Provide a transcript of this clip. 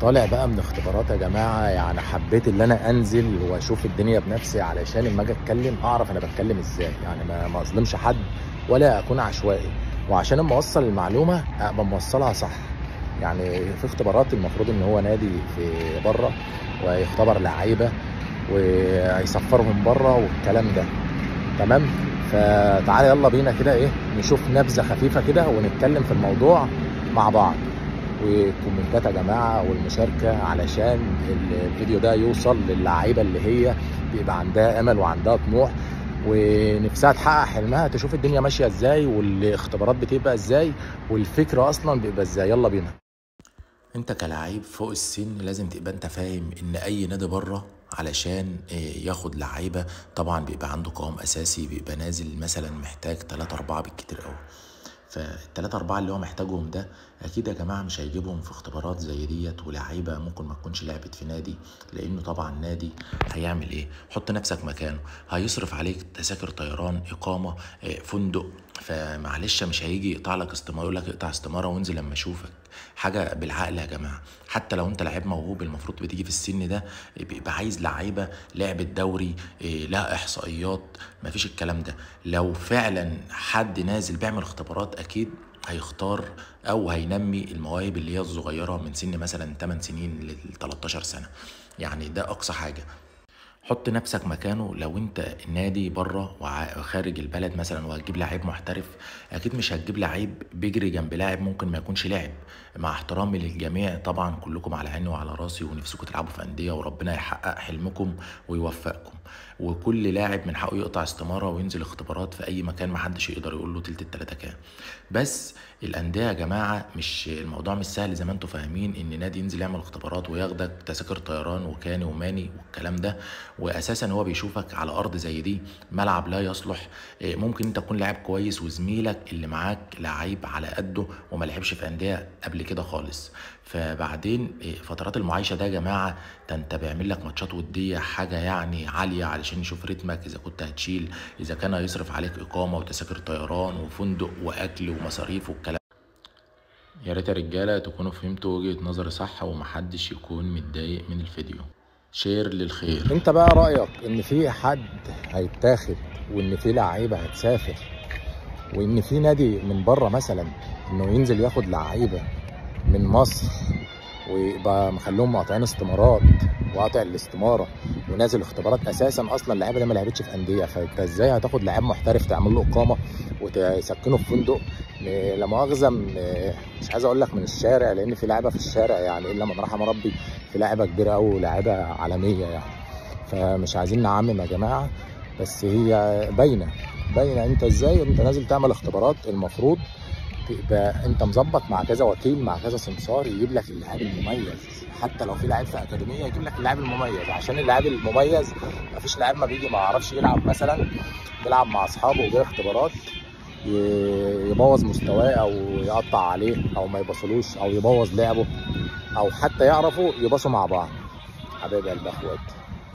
طالع بقى من اختبارات يا جماعه، يعني حبيت ان انا انزل واشوف الدنيا بنفسي علشان لما اجي اتكلم اعرف انا بتكلم ازاي، يعني ما اظلمش حد ولا اكون عشوائي، وعشان اما اوصل المعلومه ابقى موصلها صح. يعني في اختبارات المفروض ان هو نادي في بره ويختبر لعيبه وهيسفرهم بره والكلام ده، تمام. فتعالى يلا بينا كده ايه، نشوف نبذه خفيفه كده ونتكلم في الموضوع مع بعض، والكومنتات يا جماعه والمشاركه علشان الفيديو ده يوصل للعيبه اللي هي بيبقى عندها امل وعندها طموح ونفسها تحقق حلمها، تشوف الدنيا ماشيه ازاي والاختبارات بتبقى ازاي والفكره اصلا بيبقى ازاي. يلا بينا. انت كلاعب فوق السن لازم تبقى انت فاهم ان اي نادي بره علشان ياخد لعيبه طبعا بيبقى عنده قوام اساسي، بيبقى نازل مثلا محتاج 3 4 بالكتير قوي. فالتلاتة أربعة اللي هو محتاجهم ده أكيد يا جماعة مش هيجيبهم في اختبارات زي ديت، ولاعيبة ممكن ما تكونش لعبت في نادي، لأنه طبعا نادي هيعمل إيه؟ حط نفسك مكانه، هيصرف عليك تذاكر طيران، إقامة، فندق. فمعلش مش هيجي يقطع لك استمارة، يقول لك اقطع استمارة وانزل لما أشوفك. حاجة بالعقل يا جماعة. حتى لو أنت لعيب موهوب المفروض بتيجي في السن ده بيبقى عايز لعيبة لعبة دوري، لها إحصائيات. مفيش الكلام ده. لو فعلا حد نازل بيعمل اختبارات اكيد هيختار او هينمي المواهب اللي هي الصغيره من سن مثلا 8 سنين ل 13 سنه، يعني ده اقصى حاجه. حط نفسك مكانه. لو انت نادي بره وخارج البلد مثلا وهتجيب لعيب محترف، اكيد مش هتجيب لعيب بيجري جنب لاعب ممكن ما يكونش لاعب. مع احترامي للجميع طبعا، كلكم على عيني وعلى راسي ونفسكم تلعبوا في انديه وربنا يحقق حلمكم ويوفقكم، وكل لاعب من حقه يقطع استماره وينزل اختبارات في اي مكان، محدش يقدر يقول له تلت التلاته كام. بس الانديه يا جماعه مش الموضوع مش سهل زي ما انتم فاهمين، ان نادي ينزل يعمل اختبارات وياخدك تذاكر طيران وكاني وماني والكلام ده، واساسا هو بيشوفك على ارض زي دي ملعب لا يصلح. ممكن انت تكون لاعب كويس وزميلك اللي معاك لعيب على قده وما لعبش في انديه قبل كده خالص. فبعدين فترات المعايشه ده يا جماعه، ده انت بيعمل لك ماتشات وديه حاجه يعني عاليه علشان يشوف رتمك، اذا كنت هتشيل، اذا كان هيصرف عليك اقامه وتذاكر طيران وفندق واكل ومصاريف والكلام. يا ريت يا رجاله تكونوا فهمتوا وجهه نظري صح ومحدش يكون متضايق من الفيديو. شير للخير. انت بقى رايك ان في حد هيتاخد وان في لعيبه هتسافر وان في نادي من بره مثلا انه ينزل ياخد لعيبه من مصر ويبقى مخليهم مقاطعين استمارات وقاطع الاستماره ونازل اختبارات، اساسا اصلا اللعيبه دي ما لعبتش في انديه، فانت ازاي هتاخد لعيب محترف تعمل له اقامه وتسكنه في فندق؟ لا مؤاخذه مش عايز اقول لك من الشارع، لان في لعيبه في الشارع يعني الا من رحم ربي، في لعيبه كبيره قوي ولاعيبه عالميه يعني. فمش عايزين نعمم يا جماعه، بس هي باينه انت ازاي انت نازل تعمل اختبارات. المفروض تبقى انت مظبط مع كذا وكيل مع كذا سمسار يجيب لك اللاعب المميز، حتى لو في لاعب في اكاديميه يجيب لك اللاعب المميز، عشان اللاعب المميز مفيش لاعب ما بيجي ما يعرفش يلعب، مثلا بيلعب مع اصحابه وجاي اختبارات يبوظ مستواه او يقطع عليه او ما يبصلوش او يبوظ لعبه، او حتى يعرفوا يبصوا مع بعض. حبايبي قلب اخوات.